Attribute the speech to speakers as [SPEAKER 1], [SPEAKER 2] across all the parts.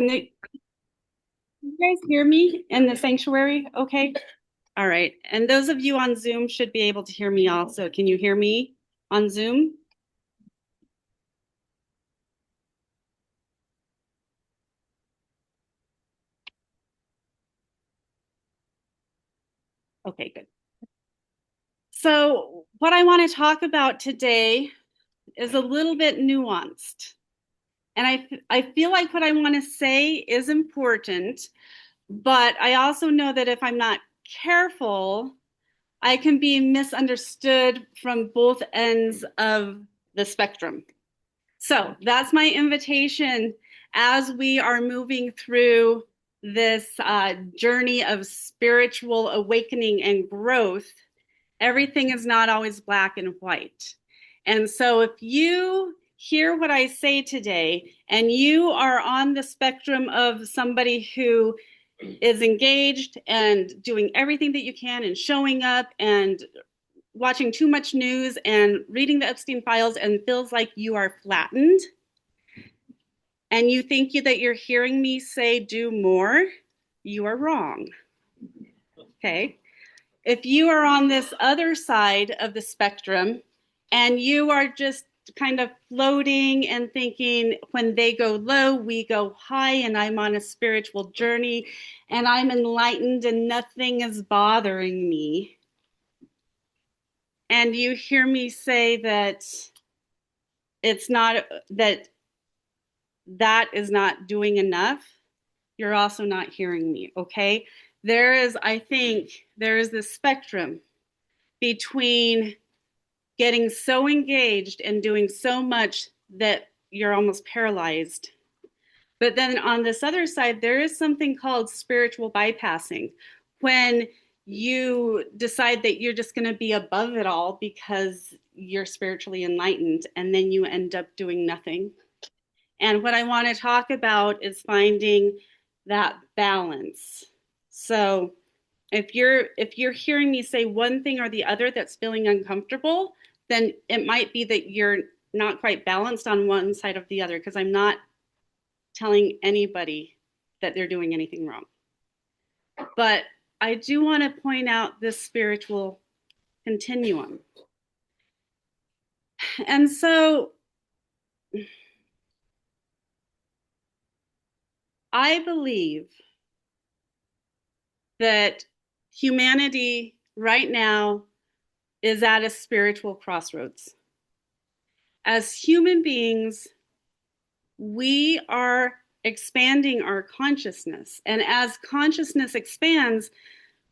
[SPEAKER 1] You guys hear me in the sanctuary? Okay. All right. And those of you on Zoom should be able to hear me also. Can you hear me on Zoom? Okay, good. So, what I want to talk about today is a little bit nuanced. And I feel like what I want to say is important, but I also know that if I'm not careful, I can be misunderstood from both ends of the spectrum. So that's my invitation as we are moving through this journey of spiritual awakening and growth. Everything is not always black and white. And so if you hear what I say today and you are on the spectrum of somebody who is engaged and doing everything that you can and showing up and watching too much news and reading the Epstein files and feels like you are flattened, and you think that you're hearing me say do more, you are wrong. Okay. If you are on this other side of the spectrum and you are just kind of floating and thinking when they go low, we go high, and I'm on a spiritual journey and I'm enlightened and nothing is bothering me, and you hear me say that it's not that that is not doing enough, you're also not hearing me, okay? I think, there is this spectrum between getting so engaged and doing so much that you're almost paralyzed. But then on this other side, there is something called spiritual bypassing, when you decide that you're just going to be above it all because you're spiritually enlightened, and then you end up doing nothing. And what I want to talk about is finding that balance. So if you're hearing me say one thing or the other that's feeling uncomfortable, then it might be that you're not quite balanced on one side of the other, because I'm not telling anybody that they're doing anything wrong. But I do want to point out this spiritual continuum. And so I believe that humanity right now is at a spiritual crossroads. As human beings, we are expanding our consciousness. And as consciousness expands,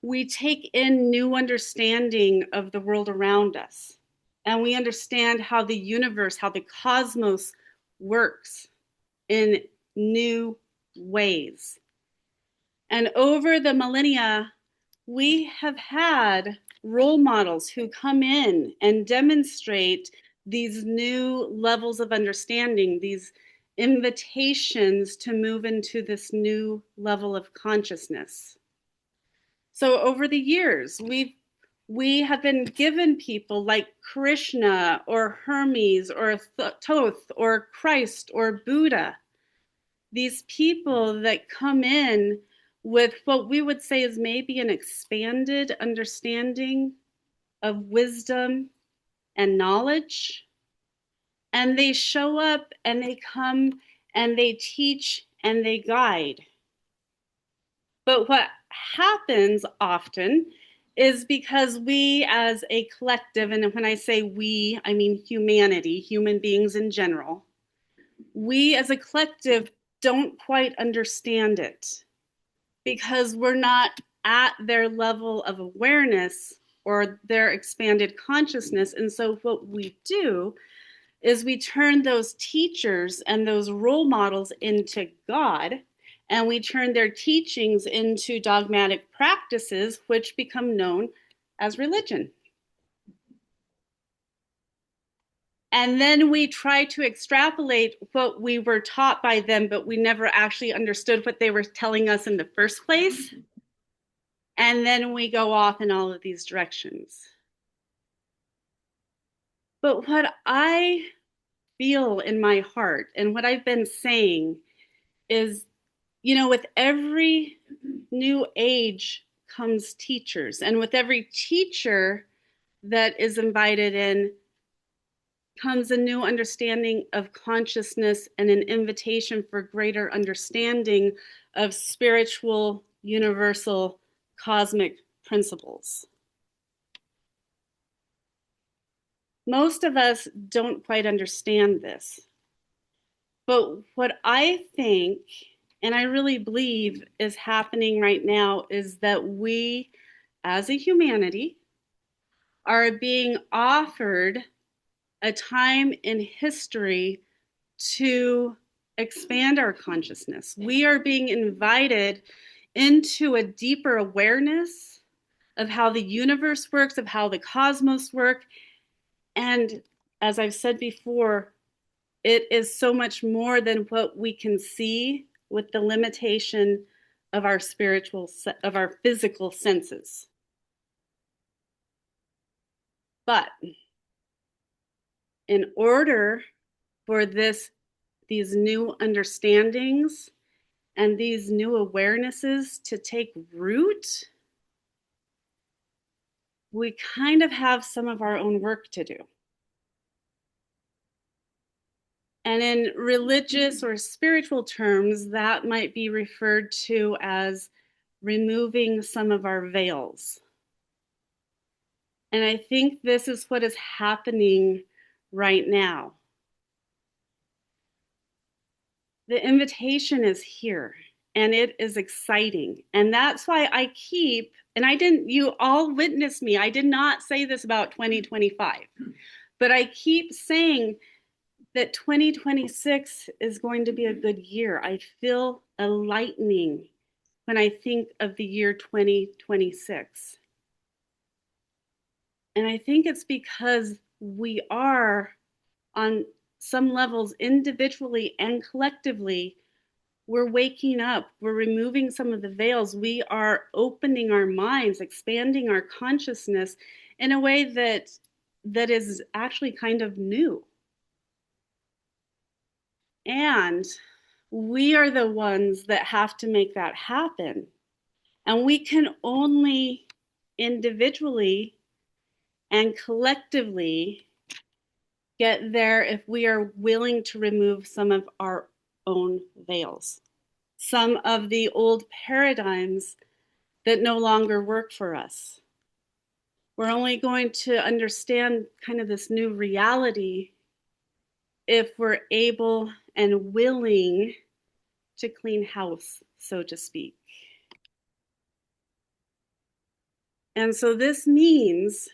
[SPEAKER 1] we take in new understanding of the world around us. And we understand how the universe, how the cosmos works in new ways. And over the millennia, we have had role models who come in and demonstrate these new levels of understanding, these invitations to move into this new level of consciousness. So over the years, we have been given people like Krishna or Hermes or Thoth or Christ or Buddha, these people that come in with what we would say is maybe an expanded understanding of wisdom and knowledge. And they show up and they come and they teach and they guide. But what happens often is, because we as a collective, and when I say we, I mean humanity, human beings in general, we as a collective don't quite understand it because we're not at their level of awareness or their expanded consciousness. And so what we do is we turn those teachers and those role models into God, and we turn their teachings into dogmatic practices, which become known as religion. And then we try to extrapolate what we were taught by them, but we never actually understood what they were telling us in the first place. And then we go off in all of these directions. But what I feel in my heart and what I've been saying is with every new age comes teachers, and with every teacher that is invited in comes a new understanding of consciousness and an invitation for greater understanding of spiritual, universal, cosmic principles. Most of us don't quite understand this. But what I think, and I really believe is happening right now, is that we, as a humanity, are being offered a time in history to expand our consciousness. We are being invited into a deeper awareness of how the universe works, of how the cosmos work. And as I've said before, it is so much more than what we can see with the limitation of our of our physical senses. But in order for these new understandings and these new awarenesses to take root, we kind of have some of our own work to do. And in religious or spiritual terms, that might be referred to as removing some of our veils. And I think this is what is happening right now. The invitation is here and it is exciting. And that's why I keep, and you all witnessed me, I did not say this about 2025, but I keep saying that 2026 is going to be a good year. I feel a lightening when I think of the year 2026. And I think it's because we are, on some levels, individually and collectively, we're waking up. We're removing some of the veils. We are opening our minds, expanding our consciousness in a way that is actually kind of new. And we are the ones that have to make that happen. And we can only individually and collectively get there if we are willing to remove some of our own veils, some of the old paradigms that no longer work for us. We're only going to understand kind of this new reality if we're able and willing to clean house, so to speak. And so this means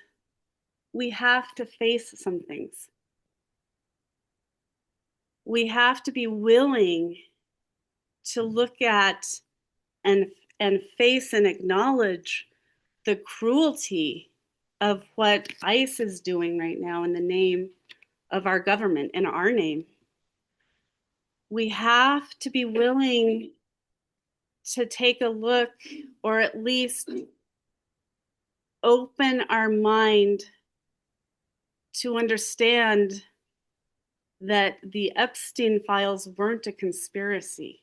[SPEAKER 1] we have to face some things. We have to be willing to look at and face and acknowledge the cruelty of what ICE is doing right now in the name of our government, in our name. We have to be willing to take a look, or at least open our mind to understand that the Epstein files weren't a conspiracy.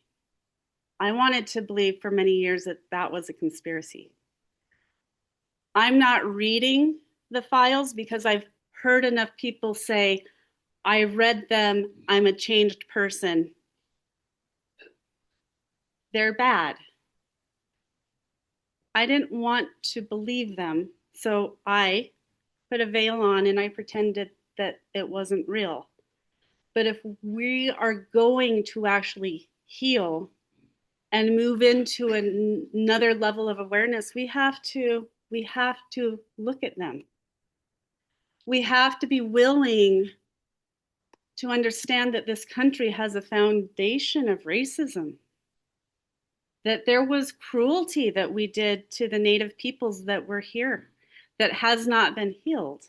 [SPEAKER 1] I wanted to believe for many years that that was a conspiracy. I'm not reading the files because I've heard enough people say, I read them, I'm a changed person. They're bad. I didn't want to believe them, so I put a veil on and I pretended that it wasn't real. But if we are going to actually heal and move into another level of awareness, we have to look at them. We have to be willing to understand that this country has a foundation of racism, that there was cruelty that we did to the Native peoples that were here that has not been healed.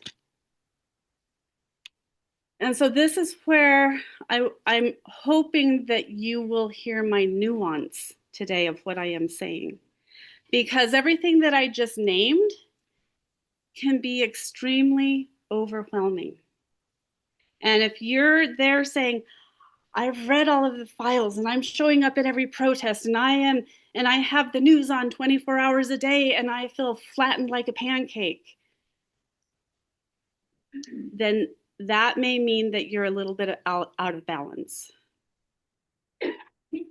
[SPEAKER 1] And so this is where I'm hoping that you will hear my nuance today of what I am saying. Because everything that I just named can be extremely overwhelming. And if you're there saying, I've read all of the files and I'm showing up at every protest and I have the news on 24 hours a day and I feel flattened like a pancake, then that may mean that you're a little bit out of balance.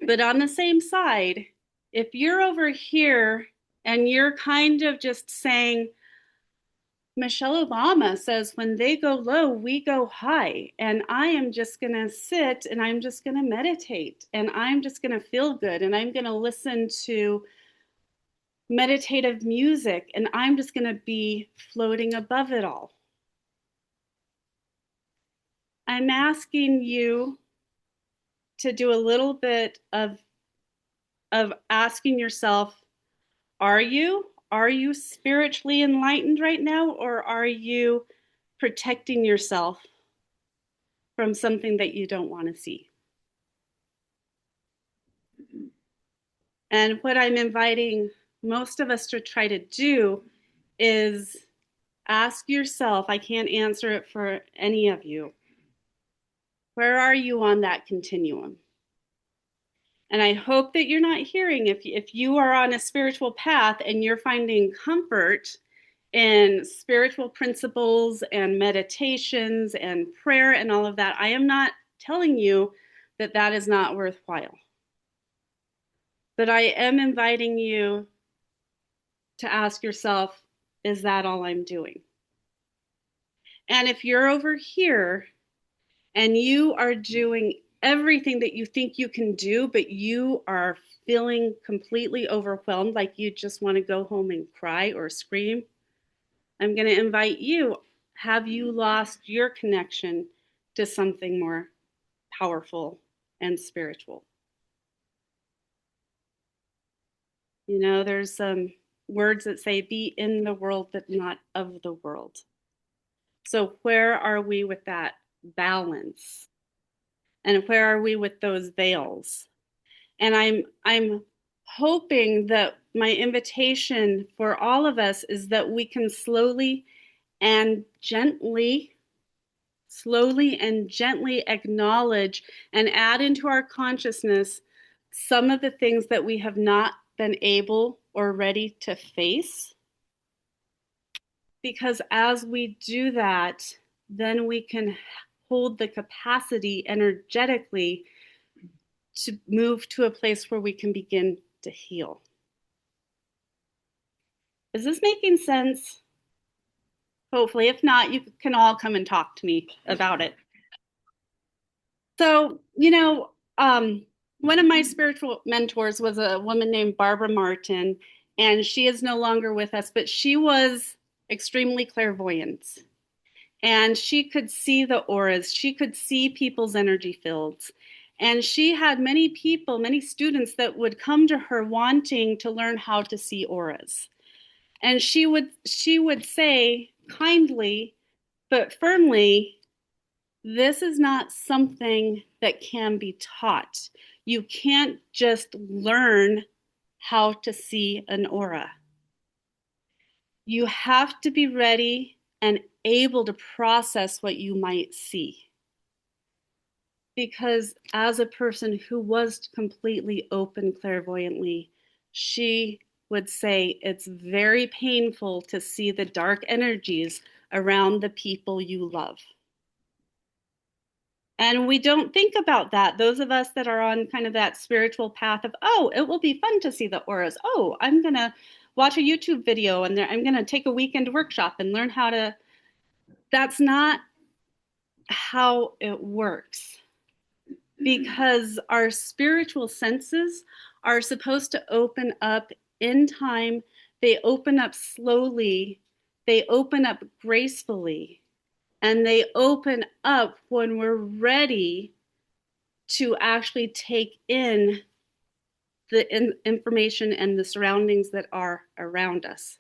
[SPEAKER 1] But on the same side, if you're over here and you're kind of just saying, Michelle Obama says, when they go low, we go high. And I am just going to sit and I'm just going to meditate and I'm just going to feel good and I'm going to listen to meditative music and I'm just going to be floating above it all. I'm asking you to do a little bit of asking yourself, are you? Are you spiritually enlightened right now, or are you protecting yourself from something that you don't want to see? And what I'm inviting most of us to try to do is ask yourself, I can't answer it for any of you, where are you on that continuum? And I hope that you're not hearing, if you are on a spiritual path and you're finding comfort in spiritual principles and meditations and prayer and all of that, I am not telling you that that is not worthwhile. But I am inviting you to ask yourself, is that all I'm doing? And if you're over here and you are doing everything that you think you can do, but you are feeling completely overwhelmed, like you just want to go home and cry or scream, I'm going to invite you. Have you lost your connection to something more powerful and spiritual? You know, there's some words that say, be in the world, but not of the world. So, where are we with that balance? And where are we with those veils? And I'm hoping that my invitation for all of us is that we can and gently slowly and gently acknowledge and add into our consciousness some of the things that we have not been able or ready to face. Because as we do that, then we can hold the capacity energetically to move to a place where we can begin to heal. Is this making sense? Hopefully. If not, you can all come and talk to me about it. So, one of my spiritual mentors was a woman named Barbara Martin, and she is no longer with us, but she was extremely clairvoyant. And she could see the auras, she could see people's energy fields. And she had many people, many students that would come to her wanting to learn how to see auras. And she would say kindly but firmly, this is not something that can be taught. You can't just learn how to see an aura. You have to be ready and able to process what you might see. Because as a person who was completely open clairvoyantly, she would say it's very painful to see the dark energies around the people you love. And we don't think about that. Those of us that are on kind of that spiritual path of, oh, it will be fun to see the auras. Oh, I'm going to watch a YouTube video and I'm going to take a weekend workshop and learn how to. That's not how it works. Because our spiritual senses are supposed to open up in time. They open up slowly. They open up gracefully. And they open up when we're ready to actually take in the information and the surroundings that are around us.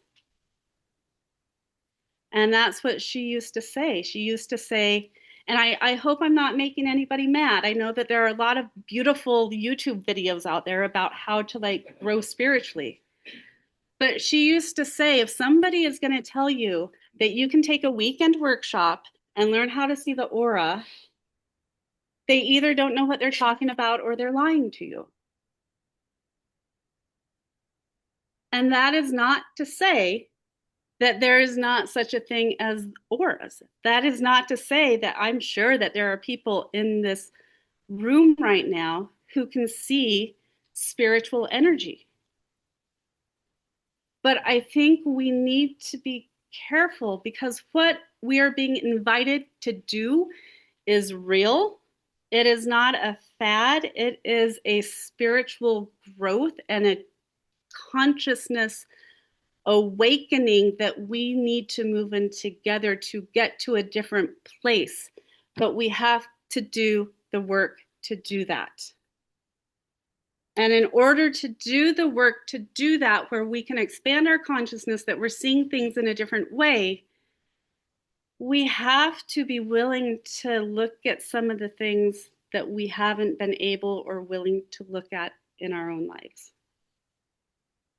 [SPEAKER 1] And that's what she used to say. She used to say, and I hope I'm not making anybody mad. I know that there are a lot of beautiful YouTube videos out there about how to grow spiritually. But she used to say, if somebody is going to tell you that you can take a weekend workshop and learn how to see the aura, they either don't know what they're talking about or they're lying to you. And that is not to say that there is not such a thing as auras. That is not to say that I'm sure that there are people in this room right now who can see spiritual energy. But I think we need to be careful because what we are being invited to do is real. It is not a fad, it is a spiritual growth and a consciousness awakening that we need to move in together to get to a different place. But we have to do the work to do that. And in order to do the work to do that, where we can expand our consciousness that we're seeing things in a different way, we have to be willing to look at some of the things that we haven't been able or willing to look at in our own lives.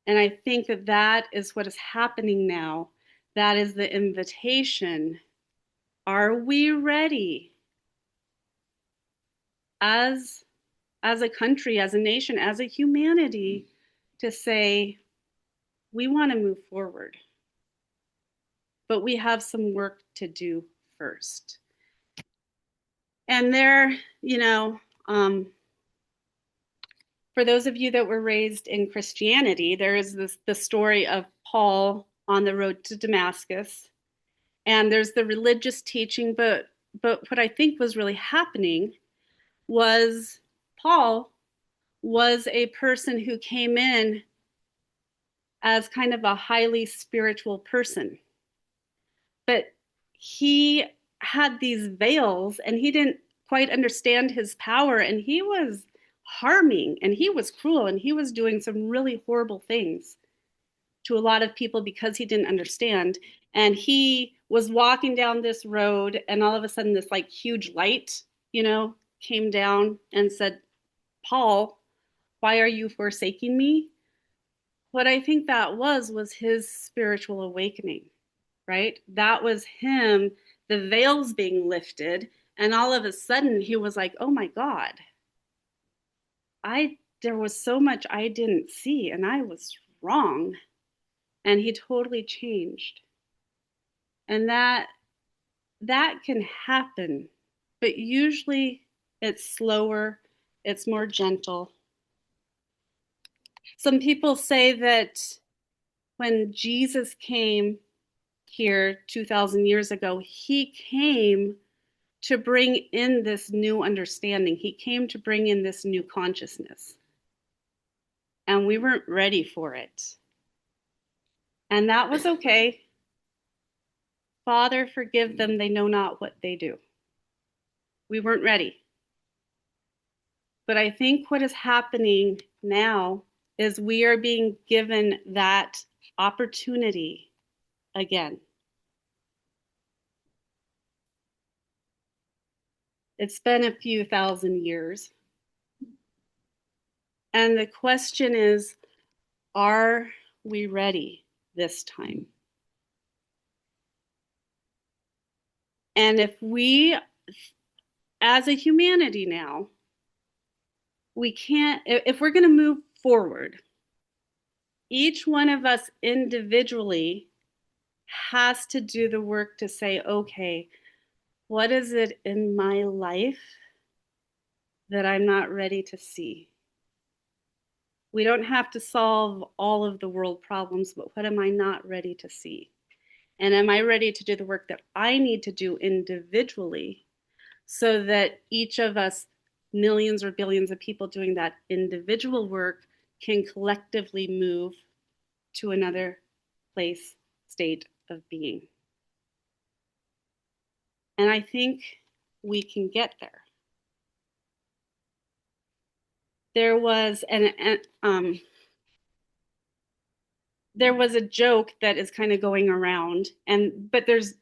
[SPEAKER 1] And I think that that is what is happening now. That is the invitation. Are we ready as a country, as a nation, as a humanity to say, we want to move forward, but we have some work to do first. And there, for those of you that were raised in Christianity, there is the story of Paul on the road to Damascus, and there's the religious teaching, but what I think was really happening was Paul was a person who came in as kind of a highly spiritual person, but he had these veils and he didn't quite understand his power, and he was harming and he was cruel and he was doing some really horrible things to a lot of people because he didn't understand. And he was walking down this road and all of a sudden this like huge light, came down and said, Paul, why are you forsaking me? What I think that was his spiritual awakening, right? That was him, the veils being lifted. And all of a sudden he was like, oh my God, there was so much I didn't see and I was wrong. And he totally changed. And that can happen, but usually it's slower, it's more gentle. Some people say that when Jesus came here 2,000 years ago, he came to bring in this new understanding. He came to bring in this new consciousness. And we weren't ready for it. And that was okay. Father, forgive them. They know not what they do. We weren't ready. But I think what is happening now is we are being given that opportunity again. It's been a few thousand years. And the question is, are we ready this time? And if we, as a humanity now, we can't, if we're going to move forward, each one of us individually has to do the work to say, okay, what is it in my life that I'm not ready to see? We don't have to solve all of the world problems, but what am I not ready to see? And am I ready to do the work that I need to do individually so that each of us, millions or billions of people doing that individual work, can collectively move to another place, state of being? And I think we can get there. There was there was a joke that is kind of going around, but there's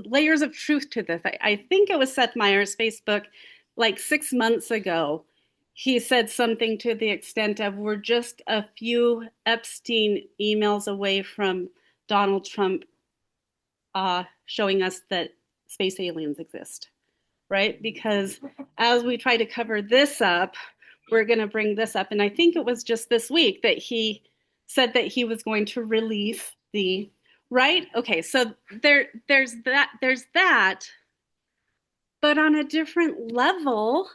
[SPEAKER 1] layers of truth to this. I think it was Seth Meyers' Facebook like 6 months ago. He said something to the extent of, we're just a few Epstein emails away from Donald Trump showing us that space aliens exist. right? Because as we try to cover this up, we're going to bring this up. And I think it was just this week that he said that he was going to release the right. Okay, so there's that, but on a different level,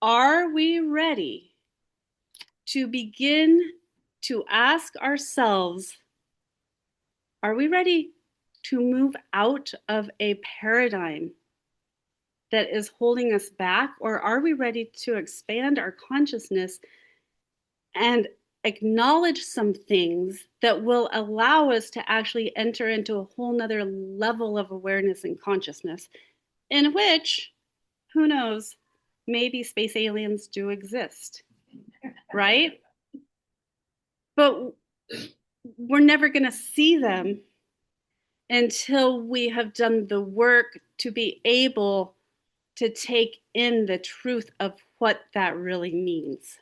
[SPEAKER 1] are we ready to begin to ask ourselves, are we ready to move out of a paradigm that is holding us back? Or are we ready to expand our consciousness and acknowledge some things that will allow us to actually enter into a whole nother level of awareness and consciousness, in which, who knows, maybe space aliens do exist, right? But we're never going to see them until we have done the work to be able to take in the truth of what that really means,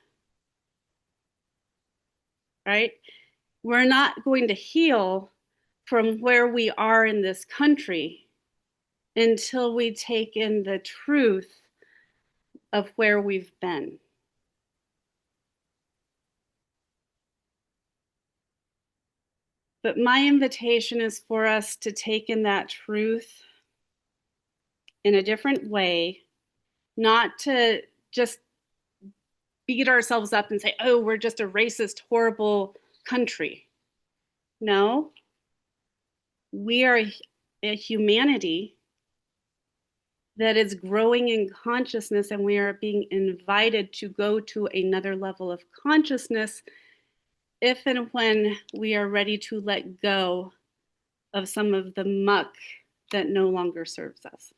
[SPEAKER 1] right? We're not going to heal from where we are in this country until we take in the truth of where we've been. But my invitation is for us to take in that truth in a different way, not to just beat ourselves up and say, oh, we're just a racist, horrible country. No, we are a humanity that is growing in consciousness, and we are being invited to go to another level of consciousness if and when we are ready to let go of some of the muck that no longer serves us.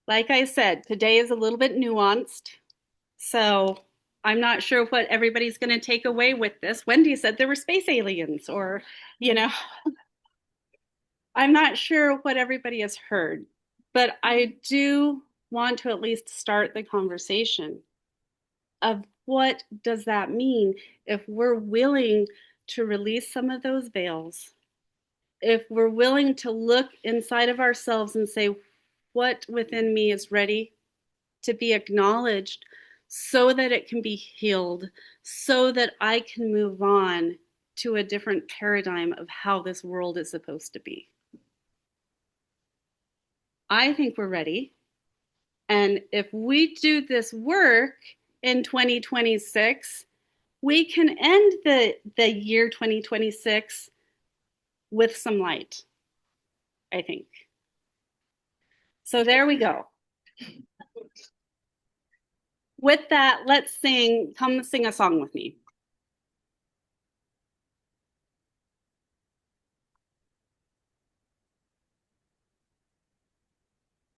[SPEAKER 1] Like I said, today is a little bit nuanced, so I'm not sure what everybody's going to take away with this. Wendy said there were space aliens, or, you know, I'm not sure what everybody has heard, but I do want to at least start the conversation of what does that mean if we're willing to release some of those veils, if we're willing to look inside of ourselves and say, what within me is ready to be acknowledged so that it can be healed, so that I can move on to a different paradigm of how this world is supposed to be. I think we're ready. And if we do this work in 2026, we can end the year 2026 with some light, I think. So there we go. With that, let's sing, come sing a song with me.